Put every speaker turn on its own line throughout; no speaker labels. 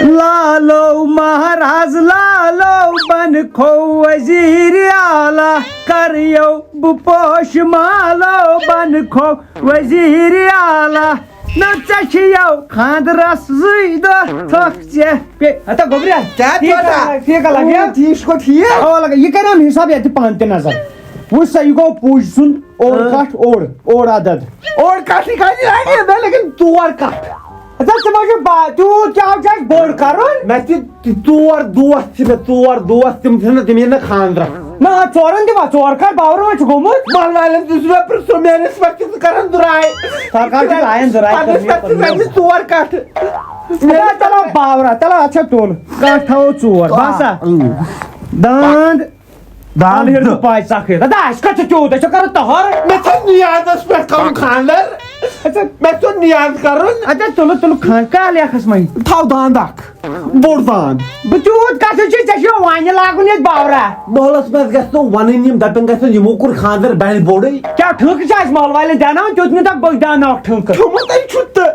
لالو مہراز لالو بن کھو وزیر اعلیٰ کریو بہ پوش مالو بن کھو وزیر اعلیٰ نہ ژےٚ خاندرس زٕے دۄہ تھکھ ژےٚ ہتا گوبریا ٹھیک لگیا ٹھیک کو ٹھیک اوا لگا یہ کرم حساب یہ پان تہ نظر وہ سا یہ گو پوج سن اور کٹ اور عدد اور کٹ نکالی آئی ہے لیکن ژور کٹ اچھا سمجھ با تو کیا چاہیے بوڑ کرون میں ژور دوست تم نہ خاندر نہ ژورن دِوا ژور کر باورن چھُ گوٚمُت مال والٮ۪ن تہِ چھُ پرٛژھُن میٲنِس پٮ۪ٹھ تہِ کران درٛاے سرکار چھِ لایان درٛاے ژور کٹھ چلو باورا چلو اچھا تُل کٹھ تھاوو ژور باسا داند دال ہیٚرِ پاے ژکھٕے دادا اَسہِ کتھ چھُ تیوٗت أسۍ چھِ کران تہر مےٚ چھُ نیازس پٮ۪ٹھ کرُن خاندر مےٚ چھُ نیاز کرُن اچھا تُلو تُلو کر لیکھس وۄنۍ تھاو داند اکھ بوٚڑ داند بہٕ تیوٗت کتھ چھُ ژےٚ چھُ وانہِ لاگُن ییٚتہِ باورا محلس منٛز گژھِ نہٕ ونٕنۍ یِم دپان گژھن یِمو کوٚر خاندر بنہِ بوٚڑٕے کیٛاہ ٹھٕنٛکہٕ چھِ اَسہِ محلہٕ والٮ۪ن دیاناوان تیُتھ نہٕ دپ بہٕ دیاناوکھ ٹھٕنٛکہٕ کھیوٚمُت چھُ تہٕ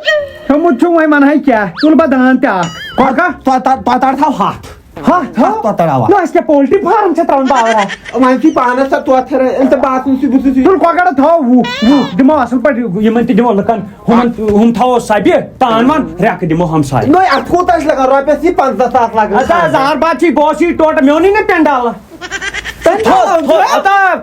کھیوٚمُت چھُ وۄنۍ ونہٕ کیٛاہ تُل بہٕ داند تہِ اکھ کۄکر تھاو ہتھ نہ پولٹری فارم سے تراؤن باورا وۄنۍ چھی پانس توتھر باقٕے تُل کۄکر تھاو وُہ دِمو اصل پٲٹھۍ یِمن تہِ دِمو لُکن ہُم تھاوو سبہِ تان ون ریٚکہٕ دِمو ہمساے اتھ کوٗتاہ چھُ لگان رۄپیس یی 15,000 لگان زار بات چھی بہٕ اوسُے ٹوٹل میونٕے نہ پینڈال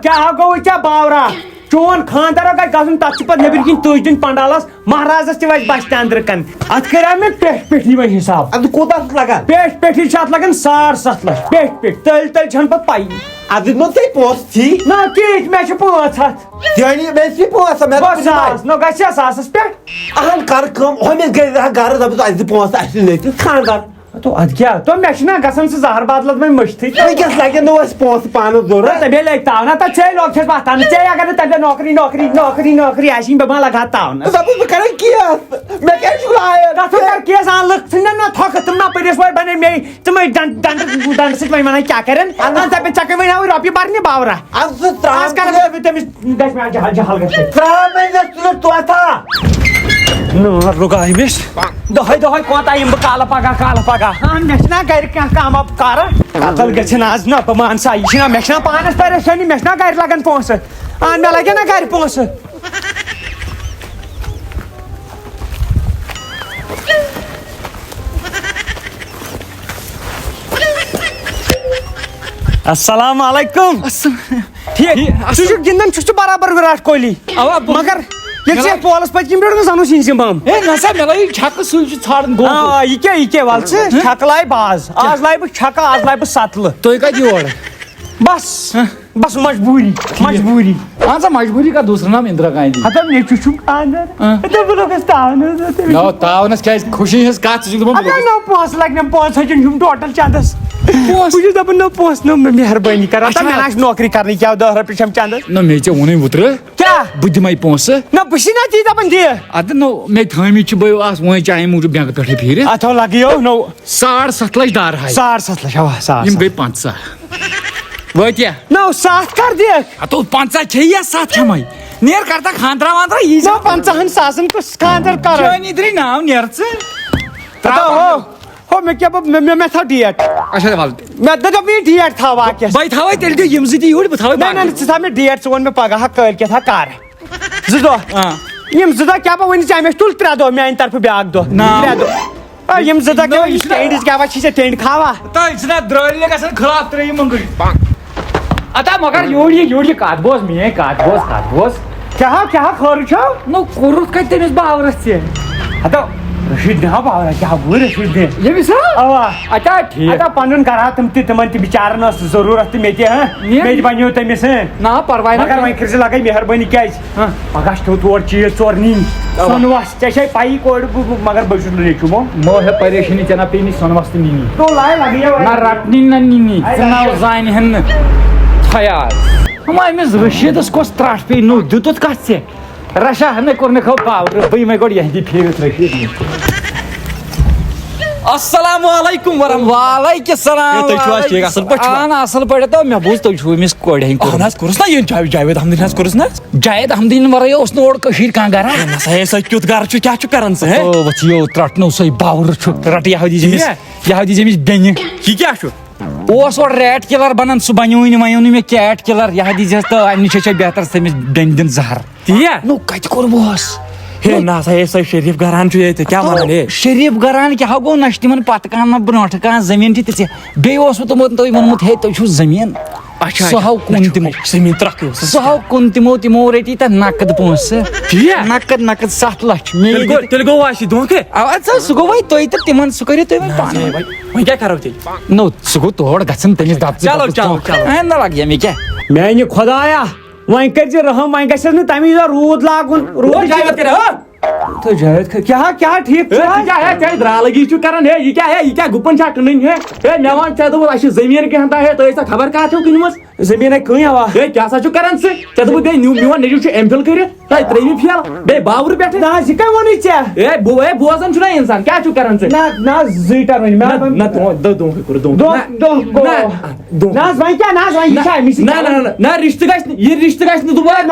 کیٛاہ گوٚو ژےٚ باورا چون خاندر اگر گژھُن تتھ چھِ پتہٕ نیبر کِنۍ تُج دِنۍ پنڈالس مہرازس تہِ وَسہِ بچہِ اندرٕ کن اتھ کریٛاو مےٚ پیٹھ پیٹھی وۄنۍ حساب ادٕ کوٗتاہ چھُ لگان پیٹھ پیٹھی چھِ اتھ لگان 7.5 لچھ پیٹھ پیٹھ تٔلۍ چھنہٕ پتہٕ پایی ادٕ نہٕ ژےٚ پونٛسہٕ چھی نہ کِہیٖنۍ مےٚ چھِ 500 دِیٲنی مےٚ چھی 500 ساس نہ گژھِ ساسس پٮ۪ٹھ اہن کر کٲم ہُمِس گٔے گرٕ دپس اَسہِ دِ پونٛسہٕ اَسہِ چھُ نٔژِتھ خاندر ادٕ کیٛاہ تو مےٚ چھُنہ گژھان سُہ زہر بدلس وۄنۍ مٔشتھٕے وٕنکیٚس لگن نہٕ اَسہِ پونٛسہٕ پانس ضروٗرت بیٚیہِ لگہِ تاونہ تتھ ژےٚ لوگ چھس بہٕ اتھ انہٕ ژےٚ اگر نہٕ تتہِ نوکری آسی بہٕ ما لگہٕ ہا تاونس دپُس بہٕ کرٕ کیس مےٚ کیٛازِ چھُ لایق تتھ کر کیس ان لُکھ ژھٕنن نہ تھۄکہٕ تِم نہ پٔرِس وٲلۍ بنے مے تِمے ڈنڈٕ سۭتۍ وۄنۍ ونان کیٛاہ کرن ژےٚ ژےٚ وۄنۍ ہاوٕے رۄپیہِ برنہِ باورا تٔمِس گژھِ مےٚ جہل گژھِ رُکایمِس دۄہے دۄہے کوتاہ یِم بہٕ کالہٕ پگہہ مےٚ چھِنہ گرِ کانٛہہ کٲمہ کران قتل گژھِ نہ آز نہ بہٕ مان سا یہِ چھِنہ مےٚ چھِنہ پانس پریشٲنی مےٚ چھِنہ گرِ لگان پونٛسہٕ مےٚ لگن نہ گرِ پونٛسہٕ السلام علیکم ٹھیک ژٕ چھُکھ گِنٛدان چھُکھ ژٕ برابر وِراٹھ کوہلی مگر ییٚلہِ ژےٚ پولس پٔتۍ کِنۍ پٮ۪ٹھ گژھان اوس یِنسِم بم
نسا مےٚ لایہِ چھکہٕ سُے چھُ ژھانڈان گوٚو
یہِ کیٛاہ وَل ژٕ چھکہٕ لاے باز آز لاے بہٕ چھکہٕ آز لاے بہٕ سَتلہٕ
تُہۍ کتہِ یور
بس مجبوری
اہن سا مجبوری کا دوسرا نام اندرا گاندھی
ہتا نیچو چھُم خاندر بہٕ لوگُس تاونس
نو تاونس کیٛازِ خوشی ہٕنٛز کتھ ژٕ چھُکھ دپان
نو پونٛسہٕ لگنم 500 چھُم ٹوٹل چندس بہٕ چھُس دپان نو پونٛسہٕ نو مہربٲنی کران مےٚ آسہِ نوکری کرنٕچ کیٛاہ 10 رۄپیہِ چھم چندس
نہ مےٚ ژےٚ ووٚنُے اوترٕ
کیٛاہ
بہٕ دِمے پونٛسہٕ
نہ بہٕ چھُس نہ تی دپان دِ
ادٕ نو مےٚ تھٲمٕتۍ چھِ بہٕ آس وۄنۍ چانہِ موٗجوٗب بینٛکہٕ پٮ۪ٹھٕے پھیٖرِتھ
اتھ لگیو نو
7.5 لچھ دار ہاے
7.5 لچھ اوا 7
یِم گٔے 50 وٲتیا
نو 7 کر دِکھ
ہتو 50 کھیٚیہِ یا 7 کھٮ۪مے نیر کرتا خاندرا واندرا یی
نو 50 ساسن کُس خاندر کران
چٲنی درٛے ناو نیر ژٕ
ہو مےٚ کیٛاہ مےٚ تھاو ڈیٹ
اچھا ول
مےٚ دپ یہِ ڈیٹ تھاو واقعس
بہٕ تھاوے تیٚلہِ دِ یِم زٕ تہِ یوٗرۍ بہٕ تھاوے
نہ ژٕ تھاو مےٚ ڈیٹ ژٕ ووٚن مےٚ پگہہ کٲلۍ کٮ۪تھ کر 2 دۄہ یِم 2 دۄہ کیٛاہ بہٕ ؤنہِ ژےٚ مےٚ چھِ تُل 3 دۄہ میانہِ طرفہٕ بیٛاکھ دۄہ 3 دۄہ یِم 2 دۄہ ٹینڈِس کیٛاہ چھِ ژےٚ ٹینڈ کھاوا
تۄہہِ چھِنہ درٛٲلۍ گژھان خلاف ترٛٲیِو منٛگٕے ادا مگر یوٗرۍ کتھ بوز میٲنۍ کتھ بوز
کیٛاہ خٲرٕ چھو
نو کوٚرُتھ کتہِ تٔمِس باورس ژےٚ
ہتو رشیٖد دِہا باورا کیٛاہ بہٕ رشیٖد دِ
ییٚمِس
اوا
اچھا ٹھیٖک
اچھا پنُن کرہا تِم تِمن تہِ بِچارن ٲس ضروٗرت تہٕ مےٚ تہِ مےٚ تہِ بنیو تٔمِس
نا پرواے
مگر وۄنۍ کٔرۍ زِ لگے مہربٲنی کیٛازِ پگہہ چھُ تور چیٖز ژور نِنۍ سۄنوس ژےٚ چھے پایی کورِ بہٕ مگر بہٕ چھُس نہٕ نیچوٗ
مو ہے پریشٲنی ژےٚ نہ پیٚیہِ نہٕ سۄنوس تہِ نِنی
تو لایے لگیو
نہ رٹنی نہ نِنی ژٕ ناو زانہِ ہن نہٕ خیال ہُم أمِس رشیٖدس کۄس ترٛٹھ پیٚیہِ نوٚو دِتُتھ کتھ ژےٚ رشا ہنٕے کوٚر مےٚ کھو باورٕ بہٕ یِمے گۄڈٕ یہندی پھیٖرِتھ رشیٖد
السلام علیکم ورحمۃ
وعلیکم السلام.
تُہۍ چھِو حظ ٹھیٖک؟ اَصٕل پٲٹھۍ چھِوا؟
اہن اصل پٲٹھۍ تو مےٚ بوٗز تُہۍ چھِو أمِس کورِ ہٕنٛدۍ
اہن حظ کوٚرُس نا یہِ جاوید احمدٕنۍ حظ کوٚرُس نا
جاوید احمدٕنۍ ورٲے اوس نہٕ اورٕ کٔشیٖرِ کانٛہہ گرا
نسا ہے سۄ کیُتھ گرٕ چھُ کیٛاہ چھُ کران ژٕ ہے
ؤتھِو ترٛٹنو سُے باورٕ چھُ رٹ یہو دیٖزِ أمِس بیٚنہِ
یہِ کیٛاہ چھُ
اوس اورٕ ریٹ کِلر بنان سُہ بنیوٕے نہٕ وۄنۍ اوٚن مےٚ کیٹ کِلر یہو دیٖزٮ۪س تہٕ اَمہِ نِش چھےٚ بہتر تٔمِس بیٚنہِ دِنۍ زہر
تی
نو کتہِ کوٚرمُس
ہے نسا ہے سۄ شریٖف گران چھُ ییٚتہِ کیٛاہ وَنان ہے
شریٖف گران کیٛاہ گوٚو نہ چھِ تِمن پتہٕ کانٛہہ نہ برونٛٹھٕ کانٛہہ زٔمیٖن چھِ تِژھ بیٚیہِ اوسوٕ تِمو تۄہہِ ووٚنمُت ہے تُہۍ چھُو زٔمیٖن سُہ ہاو کُن تِمو
زٔمیٖن ترٛکھ
سُہ ہاو کُن تِمو رٔٹی تتھ نقد پونٛسہٕ نقد 7 لچھ
تیٚلہِ گوٚو اَسہِ دھونٛکہٕ
اَدٕ سُہ گوٚو وۄنۍ تُہۍ تہٕ تِمن سُہ کٔرِو تُہۍ وۄنۍ پانہٕ
وۄنۍ کیٛاہ کرو تیٚلہِ
نو سُہ گوٚو تور گژھن تٔمِس
چلو
نہ لگہِ مےٚ کیٛاہ
میانہِ خۄدایا وۄنۍ کٔرۍ زِ رحم وۄنۍ گژھٮ۪س نہٕ تَمہِ دۄہ روٗد لاگُن روٗد
جاوید کرے ہا
تو جاوید کیٛاہ ٹھیٖک
ژےٚ درالگی چھُ کران ہے یہِ کیٛاہ گُپن چھا کٕنٕنۍ ہے ہے مےٚ وَن ژےٚ دوٚپُت اَسہِ چھُ زٔمیٖن کینٛہہ ہے تُہۍ ٲسۍ خبر کَتھ چھو کٕنمٕژ
زٔمیٖنَے کٕنۍ اوا
ہے کیٛاہ سا چھُ کران ژٕ ژےٚ دوٚپُت بیٚیہِ میون نیٚچوٗ چھُ ایم فِل کٔرِتھ تۄہہِ ترٛیٚیِمہِ فیل بیٚیہِ باورٕ پٮ۪ٹھٕ
نہ حظ یہِ کَمہِ ووٚنُے ژےٚ
ہے بوزان چھُنہ اِنسان کیٛاہ چھُ کران ژٕ
نہ حظ 2 ٹر ؤنۍ
نہ دھونٛکھٕے کوٚر دھونٛکھٕ
نہ حظ وۄنۍ کیٛاہ نہ حظ وۄنۍ یہِ چھا أمِس
نہ رِشتہٕ گژھِ نہٕ یہِ رِشتہٕ گژھِ نہٕ دُبارٕ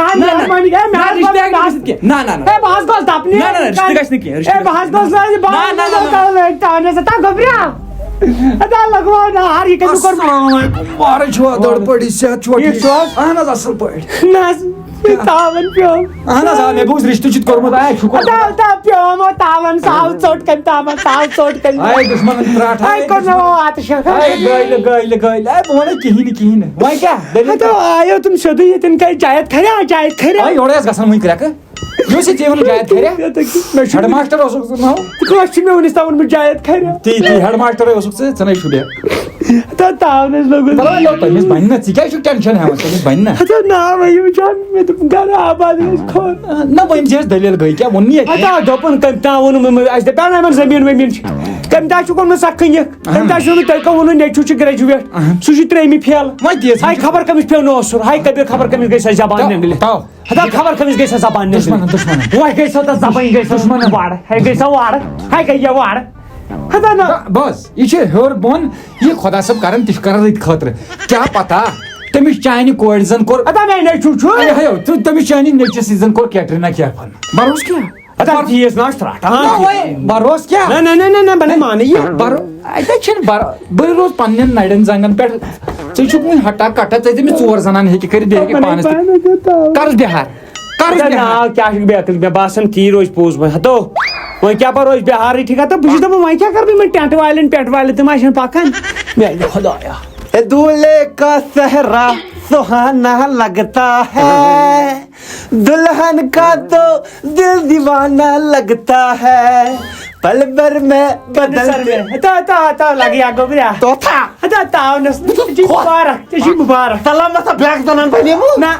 بہٕ حظ گوٚژھ دَپنہِ
رِشتہٕ گژھِ نہٕ کینٛہہ
بہٕ حظ گوٚژھ لگواو یہِ کٔمِس کوٚر
مارے چھُوا دٔڑ پٲٹھۍ صحت چھُوا
ٹھیٖک چھُ حظ
اہن حظ اصل پٲٹھۍ
نہ حظ تاون پیوٚو
اہن حظ آ مےٚ بوٗز رِشتہٕ چھُتھ کوٚرمُت
پیوٚو تاون سُہ آو ژوٚٹ کٔمۍ تاون سُہ آو ژوٚٹ کٔمۍ
دُشمنن پراٹھ
کوٚر مےٚ واتہٕ شکھ
گٲلہِ بہٕ وَنے کِہیٖنۍ نہٕ وۄنۍ کیٛاہ
آیو تِم سیوٚدُے ییٚتٮ۪ن کَرِ جاید کھریا
یورے ٲس گژھان وٕنۍ کرٛٮ۪کہٕ یہِ اوس ژےٚ ووٚنُت جاید کھریا
مےٚ چھُ
ہیڈ ماسٹر اوسُکھ ژٕ ناو
کٲنٛسہِ چھُ مےٚ وُنِس تام ووٚنمُت جاید کھریا
تی ہیڈ ماسٹرے اوسُکھ ژٕ نَے شُریا
تاونس لوٚگُس
تٔمِس بنہِ نہ ژٕ کیٛازِ چھُکھ ٹٮ۪نشن ہٮ۪وان تٔمِس بنہِ نہ
ناو وٕچھان مےٚ دوٚپ گرٕ آباد گژھِ کھوٚر
نہ وۄنۍ چھِ اَسہِ دٔلیٖل گٔے کیٛاہ ووٚن ییٚتہِ
دوٚپُن کٔمۍ تام ووٚنُم اَسہِ دَپیٛاو نہ یِمن زٔمیٖن ؤمیٖن چھِ کٔمۍ تام چھُکھ اوٚنمُت سۄ کٕنِکھ کٔمۍ تام چھُ ووٚنمُت تۄہہِ کٔم ووٚنوٕ نیٚچوٗ چھُ گریجویٹ سُہ چھُ 3مہِ فیل
وۄنۍ دِژ
ہاے خبر کٔمِس پیوٚو نہٕ اوسُر ہاے کبیٖر خبر کٔمِس گٔے سۄ زبان نٮ۪نٛگلہِ خبر کٔمِس گٔے سۄ زبان نٮ۪نٛگلہِ وۄنۍ گٔے سۄ تَتھ زبٲنۍ گٔے سۄ وارٕ ہے گٔے سۄ وارٕ ہاے گٔے یہِ وارٕ
بس یہِ چھِ ہیوٚر بۄن یہِ خۄدا صٲب کران تہِ چھُ کران أتھۍ خٲطرٕ کیٛاہ پتہ تٔمِس چانہِ کورِ زن کوٚر
میٛانہِ نیٚچوٗ چھُ
تٔمِس چانہِ نیٚچوِس سۭتۍ زن کوٚر کیٹریٖنا کیفن بروس کیٛاہ
فیٖس نا چھُ رٹان
بروس کیٛاہ
نہ بہٕ نَے مانہٕ یہِ
اَتہِ چھِنہٕ بہٕ روز پننٮ۪ن نرٮ۪ن زنٛگن پٮ۪ٹھ ژٕ چھُکھ وۄنۍ ہٹا کٹا ژٕ تٔمِس 4 زنان ہیٚکہِ کٔرِتھ بیٚیہِ ہیٚکہِ پانس کرُس بِہار
ناو کیٛاہ چھُکھ بیکٕل مےٚ باسان تی روزِ پوٚز وۄنۍ ہتو وۄنۍ کیٛاہ پتہٕ روزِ بِہارٕے ٹھیٖک بہٕ چھُس دپان وۄنۍ کیٛاہ کرٕ بہٕ یِمن ٹٮ۪نٹ والٮ۪ن پٮ۪ٹھ والٮ۪ن تِم آسن پکان میانہِ خۄدایا دولے کا صحرا سہانا لگتا ہے دلہن کا تو دل دیوانہ لگتا ہے پل بھر میں لگیا گوبریا تاونس مبارک ژےٚ چھُے مُبارک سلامت بیک زنان بنیمُت نہ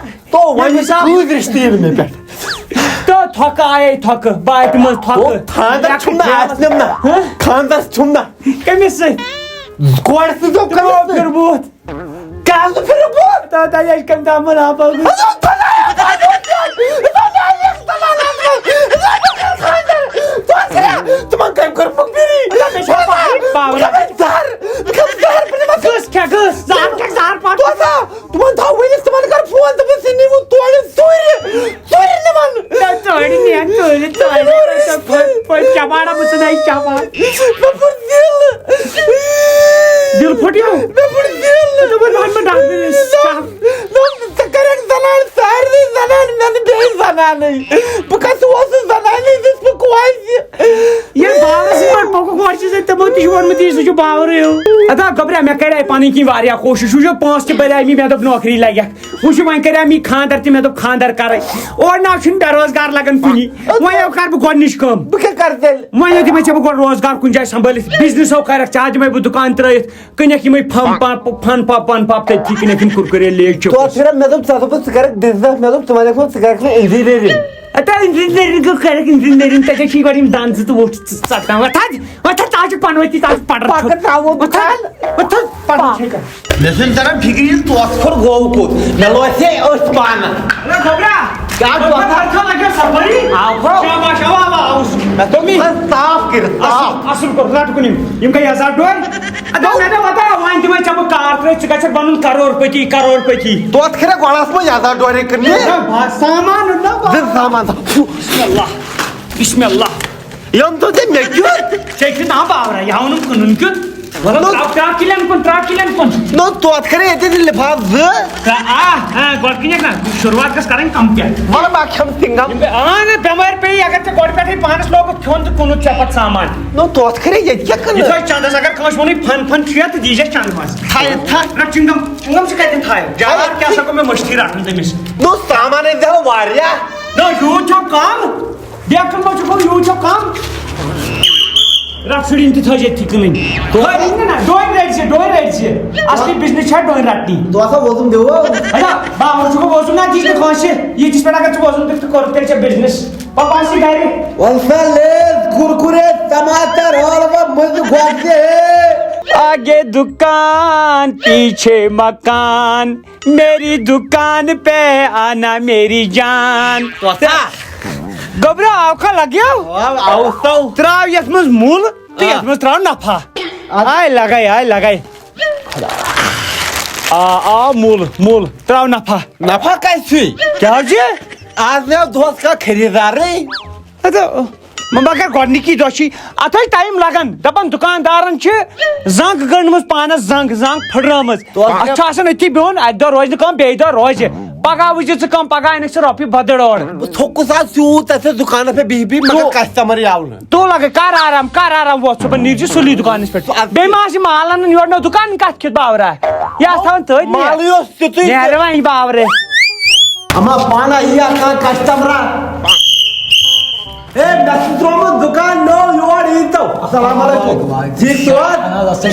تو تھۄکہٕ آیے تھۄکہٕ باٹہِ منٛز تھۄکہٕ خاندرس چھُم نہ کٔمِس سۭتۍ کورِ سۭتۍ پھِربوٗت کٔمۍ تام مُنافع چپاڑا مُژناے چپاڑ دل پھُٹیو تِمو تہِ چھُ ووٚنمُت یہِ سُہ چھُ باورٕے ادا گۄبریا مےٚ کرے پنٕنۍ کِنۍ واریاہ کوٗشِش وٕچھو پونٛسہٕ تہِ بَرے مےٚ دوٚپ نوکری لگٮ۪کھ وٕچھو وۄنۍ کریو مےٚ خاندر تہِ مےٚ دوٚپ خاندر کرٕنۍ اور نہ چھُنہٕ بے روزگار لگان کُنی وۄنۍ کرٕ بہٕ گۄڈنِچ کٲم وۄنۍ دِمے ژےٚ بہٕ گۄڈٕ روزگار کُنہِ جایہِ سمبٲلِتھ بِزنِسو کرکھ ژےٚ دِمے بہٕ دُکان ترٲیِتھ کٕنکھ یِمے فن پاپ تٔتھی کٕنکھ یِم کُرکُرے لیز انجینئرنگ کرکھ انجینئرنگ تتہِ چھِ گۄڈٕ یِم دند زٕ تہٕ وُٹھ ژٹان ژٕ چھُکھ پنوتی پڑر
مےٚ چھُنہٕ تران فِکری توتھ کھوٚر گوٚو کوٚت مےٚ لوسے أتھۍ پانہٕ کیٛاہ چھُ صاف کٔرِتھ صاف
اصل کوٚر رٹ کُنہِ یِم گٔے 1000 ڈورِ مےٚ وتا وۄنۍ دِمے ژےٚ بہٕ کار ترٛٲیِتھ ژٕ گژھکھ بنُن کروڑپتی کروڑپتی
توتہِ کھرے گۄڈس منٛز 1000 ڈورے کٕننہِ
سامان
زٕ سامان
بسم اللہ
یِم تو ژےٚ مےٚ کیُتھ
ژےٚ چھُ نا باورا یہِ ہاوُن کٕنُن کیُتھ ترٛا کِلٮ۪ن کُن ترٛا کِلٮ۪ن کُن
نو توتہِ کھرے ییٚتہِ لِفاف 2
گۄڈٕ کِنیٚکھ نا شروعات گژھِ کَرٕنۍ کم پٮ۪ٹھ
مطلب بہٕ کھٮ۪مہٕ سِنگم
بٮ۪مٲرۍ پیٚیہِ اگر ژےٚ گۄڈٕ پٮ۪ٹھٕے پانس لوگُتھ کھیوٚن تہٕ کُنُتھ ژےٚ پتہٕ سامان
نو توتہِ کھرے ییٚتہِ کیٛاہ
یہِ
کٕنہٕ
تھٲے چندس اگر کٲنٛسہِ ووٚنُے فن چھُ تہٕ دیٖزٮ۪س چند منٛز رٹ چِنگم چِنگم چھِ کتٮ۪ن تھایو جار کیٛاہ سا گوٚو مےٚ مٔشتھٕے رٹُن تٔمِس
نو سامان ٲسۍ زیو واریاہ
نہ یوٗت چھو کم بیٚکھ منٛز چھُ گوٚو یوٗت چھو کم رٹ شُرٮ۪ن تہِ تھٲے ییٚتھی کٕنٕنۍ نا ڈوٗنۍ رٔٹۍ زِ اصلی بِزنِس چھا ڈوٗنۍ رٹنی
دوسا ووزُم دِوو
باور چھُ گوٚو ووزُم نا دِژ نہٕ کٲنٛسہِ ییٖتِس پٮ۪ٹھ اگر ژٕ ووزُم دِکھ تہٕ کوٚرُکھ تیٚلہِ ژےٚ بِزنِس پپہٕ آسی گرِ
وَلسا لیز کُرکُرے ٹماٹر حلوہ مُجہِ گۄشتہٕ
آگے دکان پیچھے مکان میری دکان پہ آنا میری جان گوبرا آوکھا لگیو تراو یتھ منٛز مُل تہٕ یتھ منٛز تراو نفع آے لگے آ مُل تراو نفع
نفع کتہِ چھُے
کیٛاہ چھِ
آز نِیو دۄہس کانٛہہ خریٖدارٕے
مگر گۄڈنِکی دۄہ چھِ اتھ ٲسۍ ٹایم لگان دپان دُکاندارن چھِ زنٛگ گٔنڈمٕژ پانس زنٛگ پھٕٹرٲمٕژ اتھ چھُ آسان أتھی بِہُن اکہِ دۄہ روزِ نہٕ کٲم بیٚیہِ دۄہ روزِ پگاہ وٕچھِ ژٕ کٲم پگاہ انکھ ژٕ رۄپیہِ بدٕڑ اورٕ
بہٕ تھوٚکُس آز تیوٗت تتہِ دُکانس پٮ۪ٹھ بِہِتھ مگر کسٹمرٕے آو نہٕ
تو لگے کر آرام ووت صبح نیٖرزِ سُلی دُکانس پٮ۪ٹھ بیٚیہِ ما آسہِ مال انان یورٕ نو دُکان کتھ کھٮ۪تھ باورا یہِ آسہِ تھاوان تٔتھۍ
مالٕے اوس تیُتُے
نیرٕ وۄنۍ باورٕ
اما پانا یٖیا کانٛہہ کسٹمرا ہے مےٚ چھُ ترٛوومُت دُکان نوٚو یور ییٖتو السلام علیکم ٹھیٖک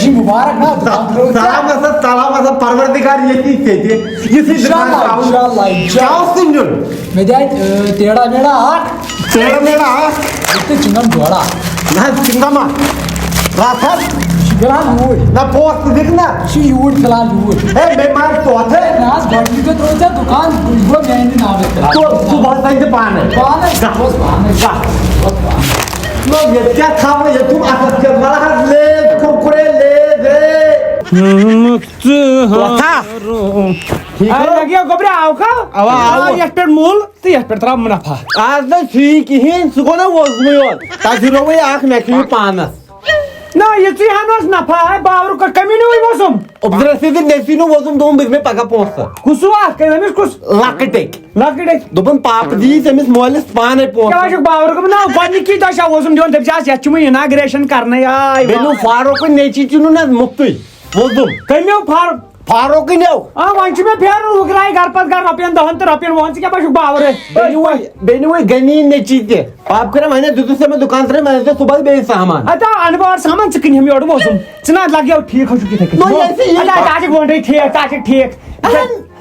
چھِو
مبارک
سلام آسان پروردِگار ییٚتی ژےٚ یِتھُے کیٛاہ اوس تہِ نیُن
مےٚ دِ تیڑا میڑا اکھ
ژیرٕ نیرا اکھ
تہٕ چِنگم جوڑا
نہ حظ چِنگما راتھ حظ
فِلحال یوٗرۍ
نہ پوس تہِ دِکھ نا
چھُ یوٗرۍ فِلحال یوٗرۍ
ہے مےٚ مان توتھے
نہ حظ گۄڈنِکہِ دۄہ ترٛوو ژےٚ دُکان یہِ گوٚو میانہِ ناوٕ
صُبحس تانۍ تہِ پانے نو ییٚتہِ کیٛاہ تھاوو ییٚتہِ چھُم اَتھس کٮ۪تھ وَلہٕ حظ لیز کُرکُرے لیز
لگیو گوبرا آوکھا یتھ پٮ۪ٹھ مُل تہٕ یتھ پٮ۪ٹھ تراو نفع
آز نہ چھُیی کِہیٖنۍ سُہ گوٚو نا ووزمُے یوت تۄہہِ دِنو وۄنۍ اکھ مےٚ کھیٚیِو پانس
نہ یِژٕے ہنوس نفع باورُک کمی نہٕ وۄنۍ ووزُم
عبدالرشیٖد سٕنٛدِ نیٚچوی نہٕ ووزُم دوٚپُن بہٕ دِمے پگاہ پونٛسہٕ
کُس اکھ أمِس کُس
لۄکٕٹۍ
لۄکٕٹۍ
دوٚپُن پاپہٕ دِیٖس أمِس مٲلِس پانے
کیٛاہ
پونٛسہٕ
چھُکھ باور گوٚمُت نہ گۄڈنِکی دۄہ چھا ووزُم دِوان دٔپۍ زِ یتھ چھُ وۄنۍ اِناگریشن کرنے آے
بیٚنِو فاروقٕنۍ نیٚچی چھُنہٕ نہ مُفتٕے ووزُم
کٔمیو فار
فاروقٕے نیو
وۄنۍ چھُ مےٚ پھیرُن ہُکراے گرٕ پتہٕ گرٕ رۄپین 10 تہٕ رۄپین 20 ژٕ کیٛاہ بہٕ چھُکھ باورٕ
بیٚنہِ وۄنۍ غنی نیٚچی تہِ پاپہٕ کٔرٕن وۄنۍ دِتُس ژےٚ مےٚ دُکان ترٛٲے مےٚ ٲسۍ صُبحس بیٚیہِ سامان
اَتھ اَنہٕ بہٕ سامان ژٕ کٕنہم یورٕ ووزُم ژٕ نہ لگیو ٹھیٖک چھُکھ یِتھٕے کٔنۍ وۄنۍ ٹھیٖک تا چھُکھ ٹھیٖک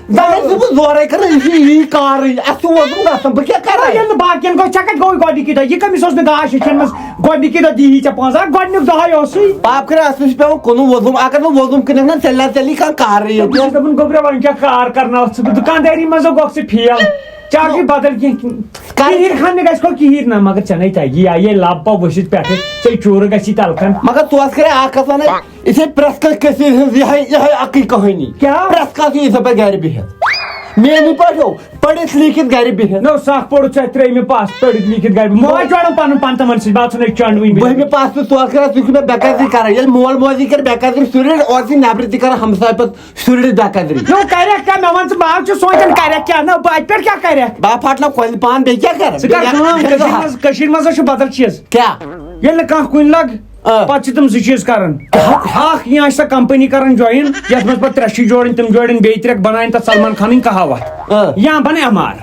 بہٕ زورے کران یہِ چھُ یی کارٕے اَتھ چھُ ووزُم گژھان بہٕ کیٛاہ کرٕ
ییٚلہِ نہٕ باقین گوٚو ژےٚ کتہِ گوٚو گۄڈنِکی دۄہ یہِ کٔمِس اوس نہٕ گاش ہیٚچھنمٕژ گۄڈنِکی دۄہ دِیی ژےٚ پونٛسہٕ گۄڈنیُک دۄہے اوسُے
پاپہٕ کٔرِن اَتھ چھُ پیوان کُنُے ووزُم اگر نہٕ ووزُم کٕنکھ نا ژَلہِ کانٛہہ کارٕے ییٚتہِ
دوٚپُن گوبرا وۄنۍ کیٛاہ کار کرناوتھ ژٕ دُکاندٲری منٛز گوٚکھ ژٕ فیل چاکھی بدل کینٛہہ کہیٖر کھننہِ گژھِ گوٚو کہیٖر نہ مگر ژےٚ نے تگی یہِ لب پو ؤسِتھ پٮ۪ٹھٕ ژےٚ چوٗرٕ گژھی تلکھن
مگر توتہِ کرے اکھ کتھ ونے یِتھے پرٛٮ۪تھ کٲنٛسہِ کٔثیٖر ہٕنٛز یِہے اکٕے کہانی پرٛٮ۪تھ کانٛہہ چھُ یِتھے پٲٹھۍ گرِ بِہِتھ میٲنی پٲٹھۍ ہو پٔرِتھ لیٖکھِتھ گرِ بِہِتھ
نو سکھ پوٚرُتھ ژےٚ ترٛیٚیمہِ پاس پٔرِتھ لیٖکھِتھ گرِ موج چڑُن پنُن پان تِمن سۭتۍ بہٕ ژھُنَے چنڈوٕنۍ
بٔہمہِ پاس تہِ توتہِ کران ژٕ چھُکھ مےٚ بے قدری کران ییٚلہِ مول موجی کرِ بے قدری شُرٮ۪ن اورٕ چھِ نٮ۪برٕ تہِ کران ہمساے پتہٕ شُرِس بے قدری
نو کرکھ کیٛاہ مےٚ ون ژٕ بہٕ چھُس سونچان کرکھ کیٛاہ نہ بہٕ اتہِ پٮ۪ٹھ کیٛاہ کرکھ
بہٕ پھٹناو کۄلہِ پان بیٚیہِ کیٛاہ کرٕ
ژٕ کر کٔشیٖرِ منٛز چھُ بدل چیٖز
کیٛاہ
ییٚلہِ نہٕ کانٛہہ کُنہِ لگ پتہٕ چھِ تِم زٕ چیٖز کران اکھ یا چھِ سۄ کمپنی کران جوین یتھ منٛز پتہٕ 3 چھِ جوڑٕنۍ تِم جوڑن بیٚیہِ 3 بناوٕنۍ تتھ سلمان خانٕنۍ کہاوت یا بن ایم آر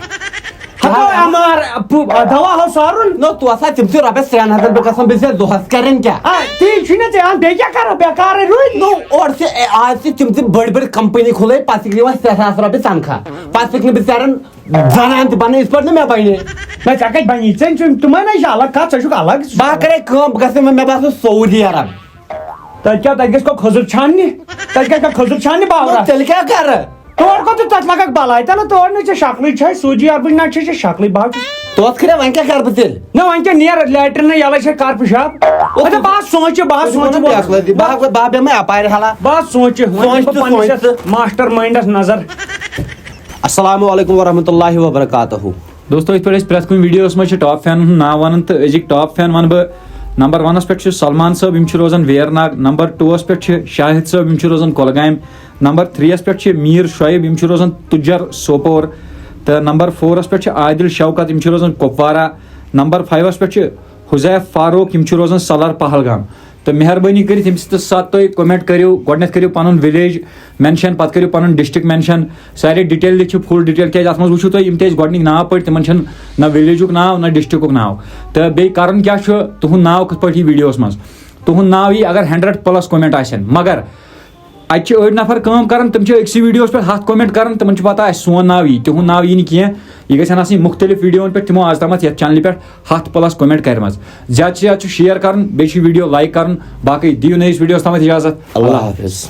ایم آر دوا ہو سارُن
نو تو ہسا تِم چھِ رۄپیس 300 پٮ۪ٹھ گژھان بِزنس دۄہس کرن کیٛاہ
تی چھُے نہ ژےٚ بیٚیہِ کیٛاہ کرو بیکارٕے روٗدۍ
نو اورٕ چھِ آز چھِ تِم تہِ بٔڑۍ بٔڑۍ کمپنی کھُلٲے پتہٕ چھِکھ دِوان 6,000 رۄپیہِ تنخواہ پتہٕ چھِکھ نہٕ بِچارٮ۪ن زنان تہِ بنٲے یِتھ پٲٹھۍ نہٕ مےٚ بنے
نہ ژےٚ کتہِ بنی ژےٚ چھُ تِمن ہے چھِ الگ کتھ ژٕ چھُکھ الگ
بہٕ کرے کٲم بہٕ گژھٕ مےٚ باسان سعوٗدی عرب
تتہِ کیٛاہ تتہِ گژھِ کھٔزٕر چھاننہِ تتہِ گژھِ کھٔزٕر چھاننہِ باورا
تیٚلہِ کیٛاہ کرٕ
تور کو تو تت لگک بلائی تل تور نہ شکل چھ سعودی عربک نہ چھ شکل بہت
توت کرے وۄنۍ کیٛاہ کَرٕ بہٕ تیٚلہِ
نہ وۄنۍ کیا نیر لیٹرن یلے چھ کر پیشاب اچھا بات سوچ
بہٕ بیٚہمے اپارِ حالہ
بات سوچ ماسٹر مائنڈس نظر.
السلام علیکم ورحمۃ اللہ وبرکاتہ.
دوستو یِتھ پٲٹھۍ أسۍ پرٛٮ۪تھ کُنہِ ویٖڈیوَس منٛز چھِ ٹاپ فینن ہُنٛد ناو وَنان تہٕ أزِکۍ ٹاپ فین وَنہٕ بہٕ نمبر 1 پٮ۪ٹھ چھُ سلمان صٲب یِم چھِ روزان ویرناگ. نمبر 2 پٮ۪ٹھ چھِ شاہد صٲب یِم چھِ روزان کۄلگامہِ. نمبر 3 پٮ۪ٹھ چھِ میٖر شعیب یِم چھِ روزان تُجر سوپور. تہٕ نمبر 4 پٮ۪ٹھ چھِ عادل شوکت یِم چھِ روزان کۄپوارہ. نمبر 5 پٮ۪ٹھ چھِ حُزیف فاروق یِم چھِ روزان سَلر پہلگام. تہٕ مہربٲنی کٔرِتھ ییٚمہِ ساتہٕ تُہۍ کومٮ۪نٹ کٔرِو گۄڈٕنٮ۪تھ کٔرِو پَنُن وِلیج مٮ۪نشن پَتہٕ کٔرِو پَنُن ڈِسٹرک مٮ۪نشن سارے ڈِٹیل لیکھِو فُل ڈِٹیل کیازِ اَتھ منٛز وٕچھِو تُہۍ یِم تہِ ٲسۍ گۄڈٕنِکۍ ناو پٔرۍ تِمن چھنہٕ نہ وِلیجُک ناو نہ ڈِسٹرکُک ناو. تہٕ بیٚیہِ کَرُن کیاہ چھُ تُہُنٛد ناو کِتھ پٲٹھۍ یی ویٖڈیوَس منٛز. تُہُنٛد ناو یی اگر 100+ کومٮ۪نٹ آسن. مگر اَتہِ چھِ أڑۍ نفر کٲم کران تِم چھِ أکسٕے ویٖڈیوَس پٮ۪ٹھ 100 کومٮ۪نٹ کران تِمن چھُ پتہ اَسہِ سون ناو یی تِہُنٛد ناو یی نہٕ کینٛہہ. یہِ گژھن آسٕنۍ مُختٔلِف ویٖڈیوَن پٮ۪ٹھ تِمو آز تامَتھ یَتھ چنلہِ پٮ۪ٹھ 100+ کومٮ۪نٹ کَرِمَژٕ. زیادٕ سے زیادٕ چھُ شِیر کَرُن بیٚیہِ چھُ ویٖڈیو لایک کَرُن. باقٕے دِیِو نٔیِس ویٖڈیوَس تامَتھ اِجازت.
اللہ حافظ.